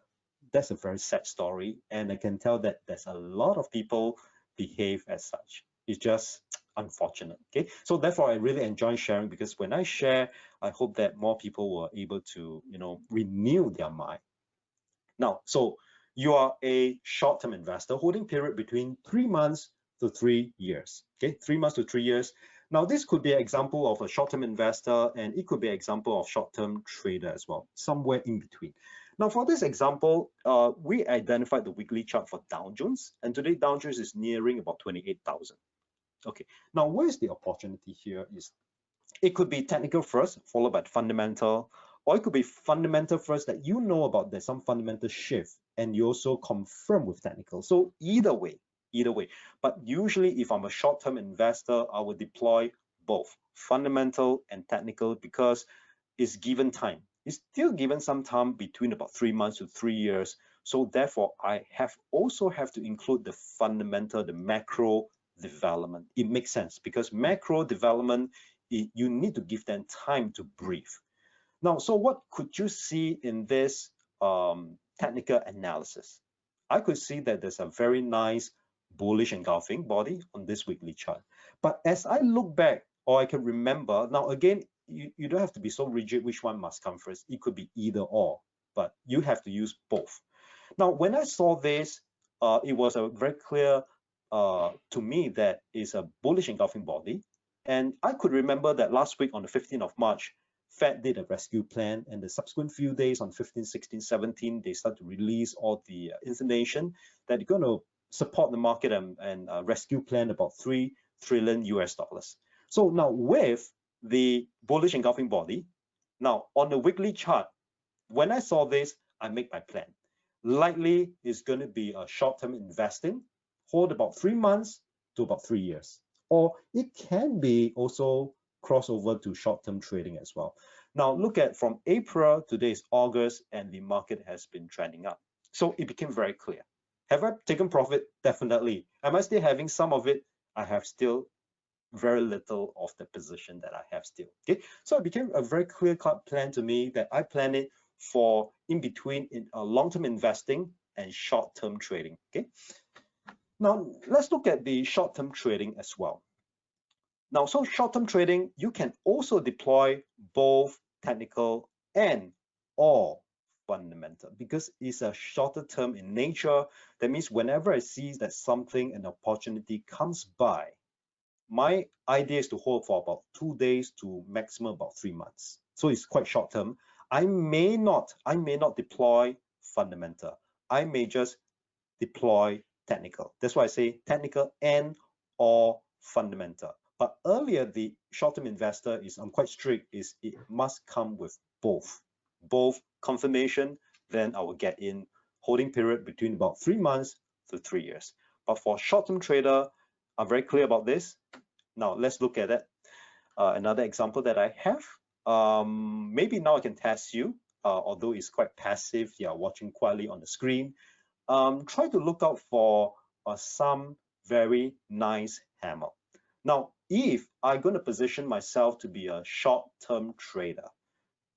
That's a very sad story. And I can tell that there's a lot of people behave as such. It's just unfortunate. Okay. So therefore, I really enjoy sharing, because when I share, I hope that more people were able to, renew their mind. Now, so you are a short-term investor holding period between 3 months to 3 years. Okay, 3 months to 3 years. Now, this could be an example of a short-term investor, and it could be an example of short-term trader as well, somewhere in between. Now, for this example, we identified the weekly chart for Dow Jones, and today Dow Jones is nearing about 28,000. Okay, now where's the opportunity here is it could be technical first, followed by fundamental, or it could be fundamental first that you know about there's some fundamental shift and you also confirm with technical. So either way, either way. But usually if I'm a short-term investor, I will deploy both fundamental and technical, because it's given time. It's still given some time between about 3 months to 3 years. So therefore, I also have to include the fundamental, the macro development. It makes sense because macro development, you need to give them time to breathe. Now, so what could you see in this technical analysis? I could see that there's a very nice bullish engulfing body on this weekly chart. But as I look back, or I can remember, now again, you don't have to be so rigid which one must come first. It could be either or, but you have to use both. Now, when I saw this, it was a very clear to me that is a bullish engulfing body. And I could remember that last week on the 15th of March, Fed did a rescue plan, and the subsequent few days on 15, 16, 17, they start to release all the information that they're going to support the market and rescue plan about 3 trillion US dollars. So now with the bullish engulfing body, now on the weekly chart, when I saw this, I make my plan. Likely is going to be a short-term investing, hold about 3 months to about 3 years. Or it can be also crossover to short-term trading as well. Now look at from April, today is August, and the market has been trending up. So it became very clear. Have I taken profit? Definitely. Am I still having some of it? I have still very little of the position that I have still. Okay, so it became a very clear-cut plan to me that I plan it for in between in long-term investing and short-term trading. Okay, now let's look at the short-term trading as well. Now, so short-term trading, you can also deploy both technical and or fundamental, because it's a shorter term in nature. That means whenever I see that something, an opportunity comes by, my idea is to hold for about 2 days to maximum about 3 months. So it's quite short term. I may not deploy fundamental. I may just deploy technical. That's why I say technical and or fundamental. But earlier, the short-term investor is, I'm quite strict, is it must come with both confirmation, then I will get in holding period between about 3 months to 3 years. But for short-term trader, I'm very clear about this. Now let's look at it. Another example that I have. Maybe now I can test you, although it's quite passive. You're watching quietly on the screen. Try to look out for some very nice hammer. Now, if I'm going to position myself to be a short-term trader,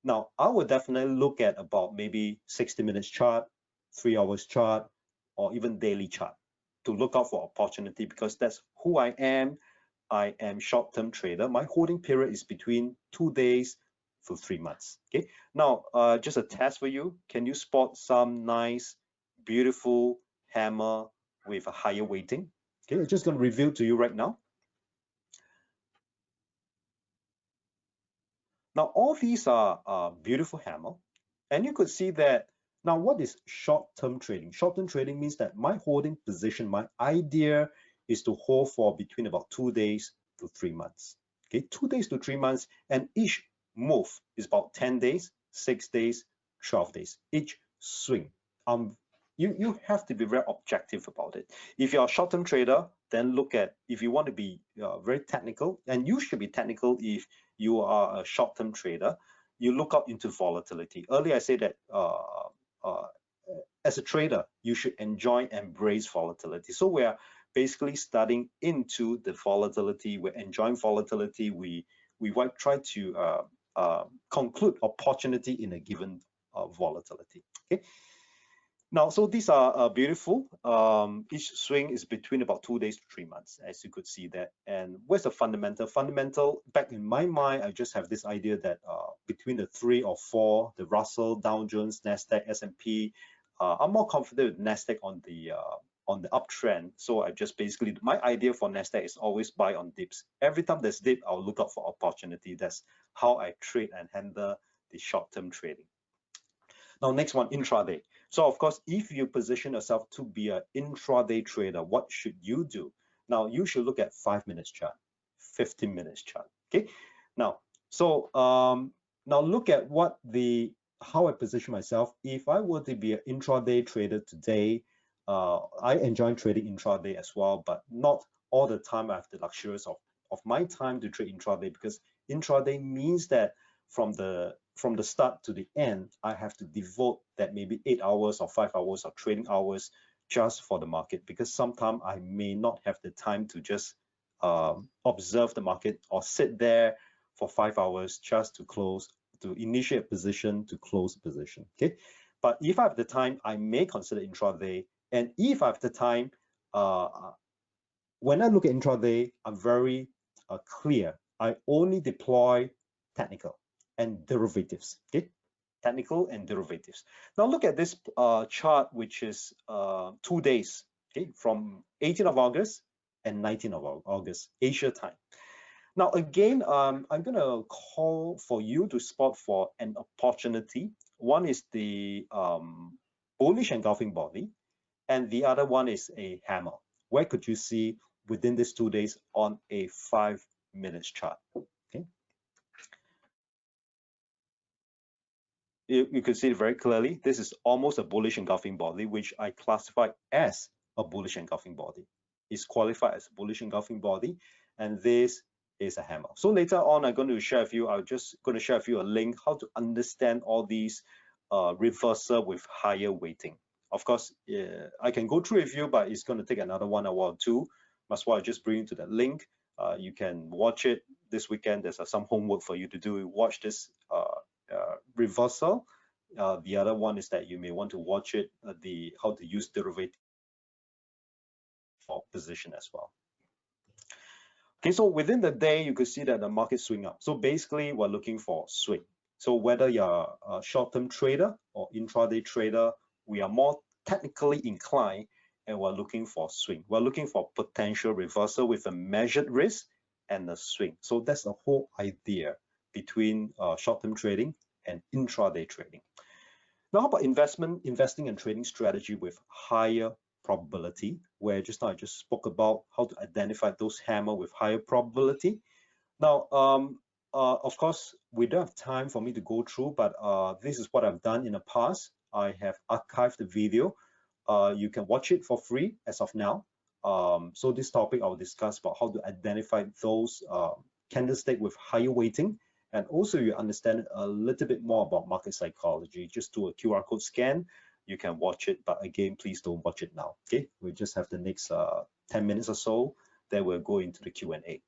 now I would definitely look at about maybe 60 minutes chart, 3 hours chart, or even daily chart to look out for opportunity, because that's who I am. I am short-term trader. My holding period is between 2 days to 3 months. Okay. Now, just a test for you. Can you spot some nice, beautiful hammer with a higher weighting? Okay, I'm just going to reveal to you right now. Now, all these are beautiful hammer, and you could see that. Now, what is short-term trading? Short-term trading means that my holding position, my idea is to hold for between about 2 days to 3 months. Okay, 2 days to 3 months, and each move is about 10 days, 6 days, 12 days, each swing. You have to be very objective about it. If you're a short-term trader, then look at, if you want to be very technical, and you should be technical if you are a short-term trader, you look out into volatility. Earlier I said that as a trader, you should enjoy, embrace volatility. So we are basically studying into the volatility. We're enjoying volatility. We try to conclude opportunity in a given volatility. Okay. Now, so these are beautiful. Each swing is between about 2 days to 3 months, as you could see that. And where's the fundamental? Fundamental, back in my mind, I just have this idea that between the 3 or 4, the Russell, Dow Jones, Nasdaq, S&P, I'm more confident with Nasdaq on the uptrend. So I just basically, my idea for Nasdaq is always buy on dips. Every time there's dip, I'll look out for opportunity. That's how I trade and handle the short-term trading. Now, next one, intraday. So of course, if you position yourself to be an intraday trader, what should you do? Now, you should look at 5 minutes chart, 15 minutes chart. Okay. Now, so now look at how I position myself. If I were to be an intraday trader today, I enjoy trading intraday as well, but not all the time. I have the luxurious of my time to trade intraday, because intraday means that from the start to the end, I have to devote that maybe 8 hours or 5 hours of trading hours just for the market, because sometimes I may not have the time to just observe the market or sit there for 5 hours just to initiate a position, to close a position. Okay, but if I have the time, I may consider intraday. And if I have the time, when I look at intraday, I'm very clear. I only deploy technical and derivatives. Okay, technical and derivatives. Now look at this chart, which is 2 days. Okay, from 18th of August and 19th of August, Asia time. Now again, I'm gonna call for you to spot for an opportunity. One is the bullish engulfing body, and the other one is a hammer. Where could you see within these 2 days on a 5 minutes chart? Okay. You can see it very clearly. This is almost a bullish engulfing body, which I classify as a bullish engulfing body. It's qualified as a bullish engulfing body, and this is a hammer. So later on, I'm going to share with you, I'm just going to share with you a link how to understand all these reversal with higher weighting. Of course, I can go through with you, but it's going to take another 1 hour or 2. That's why I just bring you to that link. You can watch it this weekend. There's some homework for you to do. Watch this reversal. The other one is that you may want to watch it, how to use derivative for position as well. Okay, so within the day, you could see that the market swing up. So basically, we're looking for swing. So whether you're a short-term trader or intraday trader, we are more technically inclined, and we're looking for swing. We're looking for potential reversal with a measured risk and a swing. So that's the whole idea between short-term trading and intraday trading. Now, how about investing and trading strategy with higher probability, where just now I just spoke about how to identify those hammer with higher probability. Now, of course, we don't have time for me to go through, but this is what I've done in the past. I have archived the video. You can watch it for free as of now. So this topic I'll discuss about how to identify those candlestick with higher weighting. And also you understand a little bit more about market psychology. Just do a QR code scan. You can watch it, but again, please don't watch it now. Okay, we just have the next 10 minutes or so. Then we'll go into the Q&A.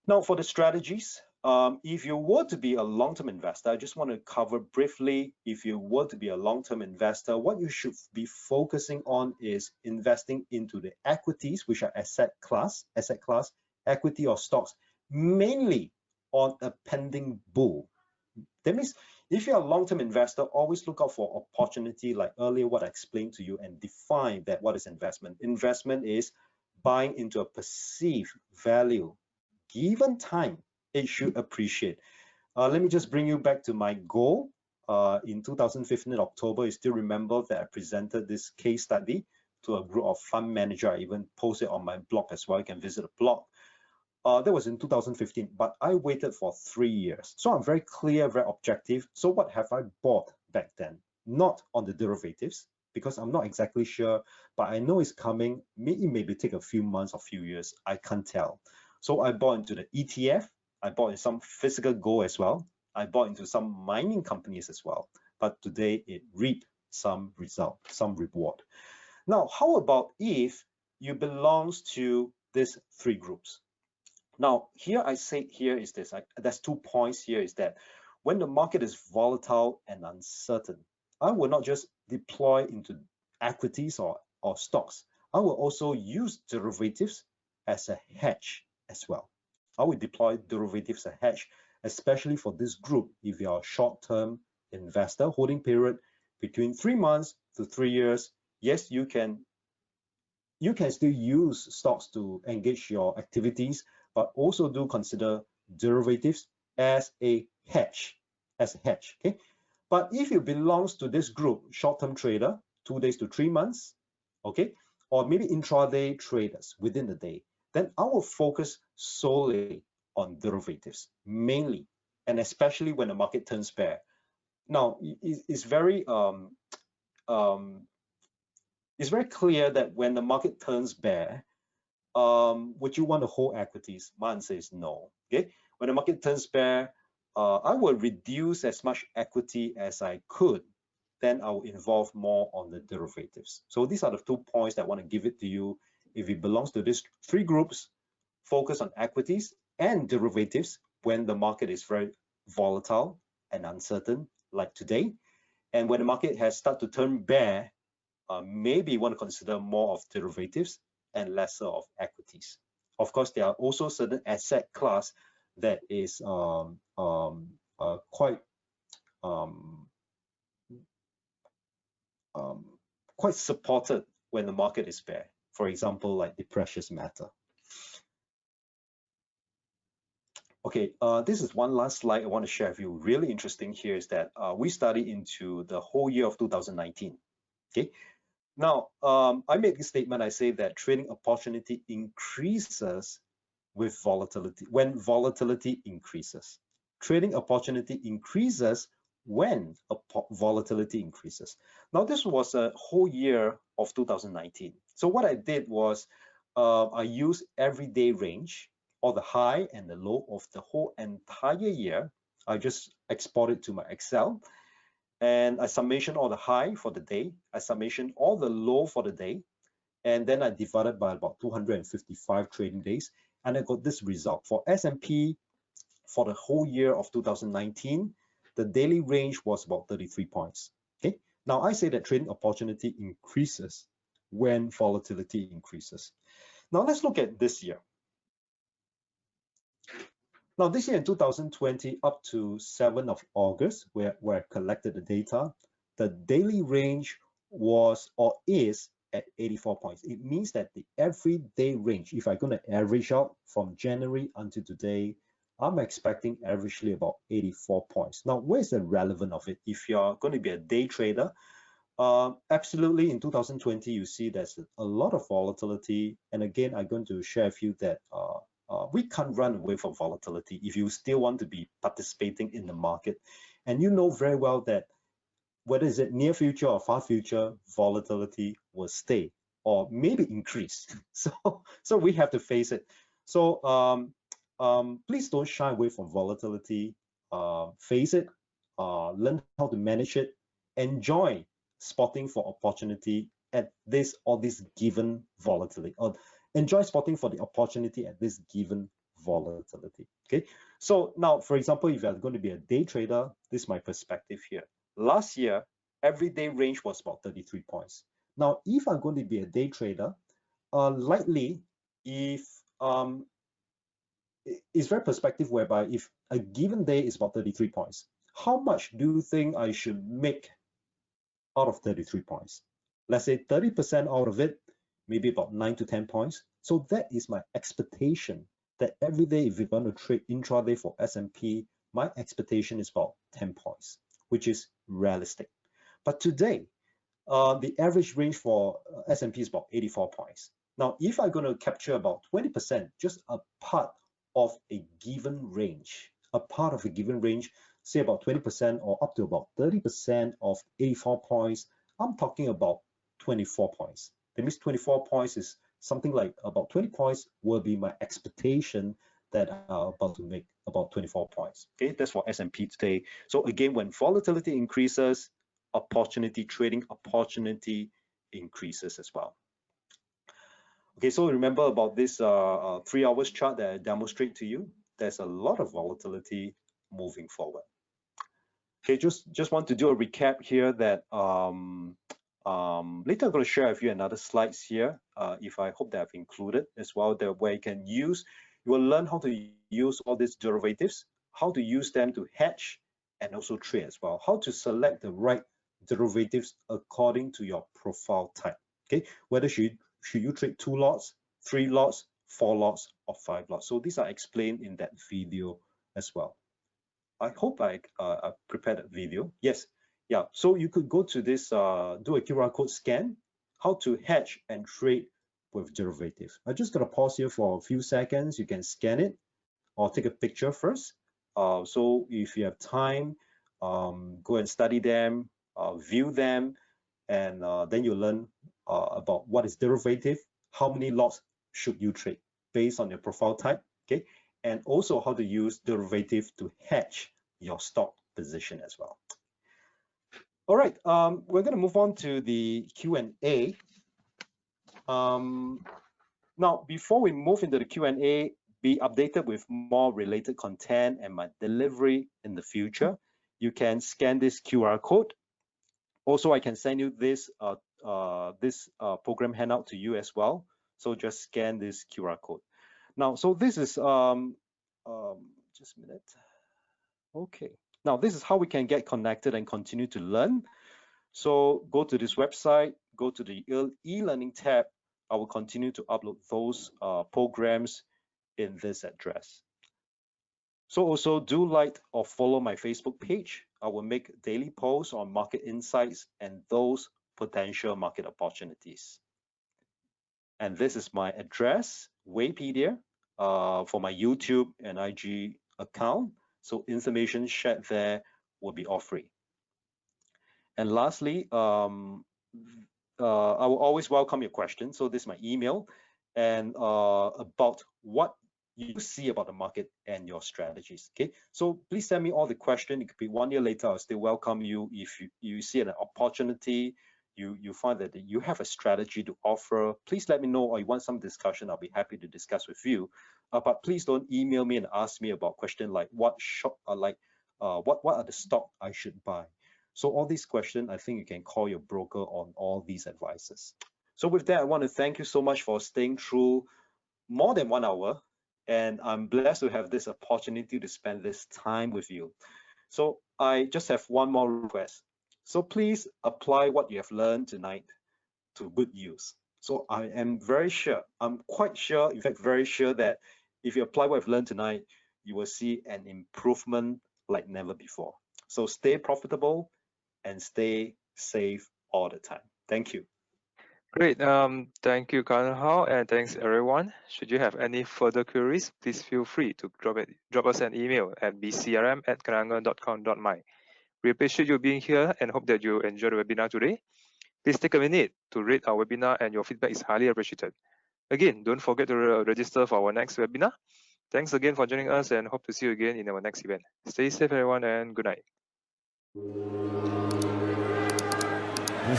Now for the strategies, if you were to be a long-term investor, I just want to cover briefly, if you were to be a long-term investor, what you should be focusing on is investing into the equities, which are asset class, equity or stocks, mainly on a pending bull. That means if you're a long-term investor, always look out for opportunity, like earlier what I explained to you, and define that what is investment. Investment is buying into a perceived value. Given time, it should appreciate. Let me just bring you back to my goal. In 2015 in October, you still remember that I presented this case study. to a group of fund manager. I even posted on my blog as well. You can visit the blog. That was in 2015, but I waited for 3 years. So I'm very clear, very objective. So what have I bought back then? Not on the derivatives, because I'm not exactly sure, but I know it's coming. It maybe take a few months or few years. I can't tell. So I bought into the ETF. I bought in some physical gold as well. I bought into some mining companies as well. But today it reaped some result, some reward. Now, how about if you belongs to these 3 groups? Now, here I say here is this, there's 2 points here is that when the market is volatile and uncertain, I will not just deploy into equities or stocks. I will also use derivatives as a hedge as well. I will deploy derivatives as a hedge, especially for this group. If you are a short-term investor, holding period between 3 months to 3 years, yes, you can still use stocks to engage your activities, but also do consider derivatives as a hedge, okay? But if you belongs to this group, short-term trader, 2 days to 3 months, okay, or maybe intraday traders within the day, then I will focus solely on derivatives, mainly, and especially when the market turns bear. Now, it's very clear that when the market turns bear, would you want to hold equities? My answer is no. Okay, when the market turns bear, I will reduce as much equity as I could. Then I will involve more on the derivatives. So these are the 2 points that I want to give it to you. If it belongs to these 3 groups, focus on equities and derivatives when the market is very volatile and uncertain, like today. And when the market has started to turn bear, maybe you want to consider more of derivatives and lesser of equities. Of course, there are also certain asset class that is quite supported when the market is bear. For example, like the precious metal. Okay, this is one last slide I want to share with you. Really interesting here is that we study into the whole year of 2019. Okay. Now, I make this statement. I say that trading opportunity increases with volatility, when volatility increases. Trading opportunity increases when volatility increases. Now, this was a whole year of 2019. So what I did was I used everyday range, or the high and the low of the whole entire year. I just exported to my Excel. And I summation all the high for the day, I summation all the low for the day, and then I divided by about 255 trading days, and I got this result. For S&P, for the whole year of 2019, the daily range was about 33 points. Okay. Now I say that trading opportunity increases when volatility increases. Now let's look at this year. Now this year in 2020 up to 7th of August, where I collected the data, the daily range was or is at 84 points. It means that the everyday range, if I'm going to average out from January until today, I'm expecting averagely about 84 points. Now, where's the relevance of it? If you're going to be a day trader, absolutely in 2020, you see there's a lot of volatility. And again, I'm going to share with you that we can't run away from volatility if you still want to be participating in the market. And you know very well that whether is it near future or far future, volatility will stay or maybe increase. So we have to face it. So please don't shy away from volatility. Face it, learn how to manage it, enjoy spotting for opportunity at this or this given volatility, or enjoy spotting for the opportunity at this given volatility. Okay, so now, for example, if you're going to be a day trader, this is my perspective here. Last year, everyday range was about 33 points. Now, if I'm going to be a day trader, likely if it's very perspective whereby if a given day is about 33 points, how much do you think I should make out of 33 points? Let's say 30% out of it, maybe about 9 to 10 points. So that is my expectation, that every day if you're going to trade intraday for S&P, my expectation is about 10 points, which is realistic. But today, the average range for S&P is about 84 points. Now, if I'm going to capture about 20%, just a part of a given range, say about 20% or up to about 30% of 84 points, I'm talking about 24 points. That means 24 points is something like about 20 points will be my expectation that I'm about to make about 24 points. Okay, that's for S&P today. So again, when volatility increases, trading opportunity increases as well. Okay, so remember about this 3 hours chart that I demonstrate to you. There's a lot of volatility moving forward. Okay, just want to do a recap here that later I'm going to share with you another slides here. If I hope that I've included as well, that where you will learn how to use all these derivatives, how to use them to hedge and also trade as well, how to select the right derivatives according to your profile type. Okay, whether should you trade 2 lots, 3 lots, 4 lots, or 5 lots. So these are explained in that video as well. I hope I prepared a video. Yes, yeah. So you could go to this, do a QR code scan, how to hedge and trade with derivatives. I'm just gonna pause here for a few seconds. You can scan it or take a picture first. So if you have time, go and study them, view them, and then you learn about what is derivative, how many lots should you trade based on your profile type, okay? And also how to use derivative to hedge your stock position as well. All right, we're going to move on to the Q&A. Now, before we move into the Q&A, be updated with more related content and my delivery in the future. You can scan this QR code. Also, I can send you this program handout to you as well. So just scan this QR code. Now, so this is, just a minute. Okay. Now, this is how we can get connected and continue to learn. So go to this website, go to the e-learning tab. I will continue to upload those programs in this address. So also do like or follow my Facebook page. I will make daily posts on market insights and those potential market opportunities. And this is my address, Weipedia, for my YouTube and IG account. So information shared there will be all free. And lastly, I will always welcome your questions. So this is my email and about what you see about the market and your strategies. Okay, so please send me all the questions. It could be 1 year later, I'll still welcome you. If you see an opportunity, you find that you have a strategy to offer, please let me know, or you want some discussion, I'll be happy to discuss with you. But please don't email me and ask me about questions like what are the stock I should buy. So all these questions, I think you can call your broker on all these advices. So with that, I want to thank you so much for staying through more than 1 hour. And I'm blessed to have this opportunity to spend this time with you. So I just have one more request. So please apply what you have learned tonight to good use. So I am very sure, I'm quite sure, in fact, very sure that if you apply what you've learned tonight, you will see an improvement like never before. So stay profitable and stay safe all the time. Thank you. Great. Thank you, Karen Hao, and thanks everyone. Should you have any further queries, please feel free to drop us an email at bcrm@kenanga.com.my. We appreciate you being here and hope that you enjoyed the webinar today. Please take a minute to rate our webinar, and your feedback is highly appreciated. Again, don't forget to register for our next webinar. Thanks again for joining us and hope to see you again in our next event. Stay safe, everyone, and good night.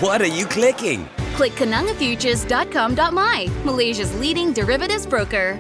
What are you clicking? Click KenangaFutures.com.my, Malaysia's leading derivatives broker.